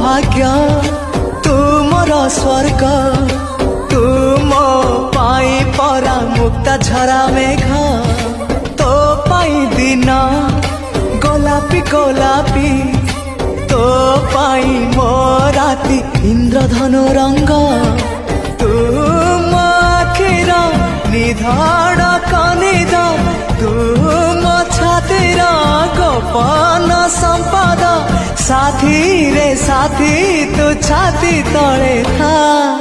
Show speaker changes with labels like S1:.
S1: भाग्य तू मोर स्वर्ग तू मो पाई परा मुक्ता झरा मेघ तो पाई दिन गोलापी गोलापी तो पाई मो राती इंद्रधनु रंग तू मो आखिर निधान कनिद तू मो छातीर गोपन संपद साथी रे साथी तू छाती तले था।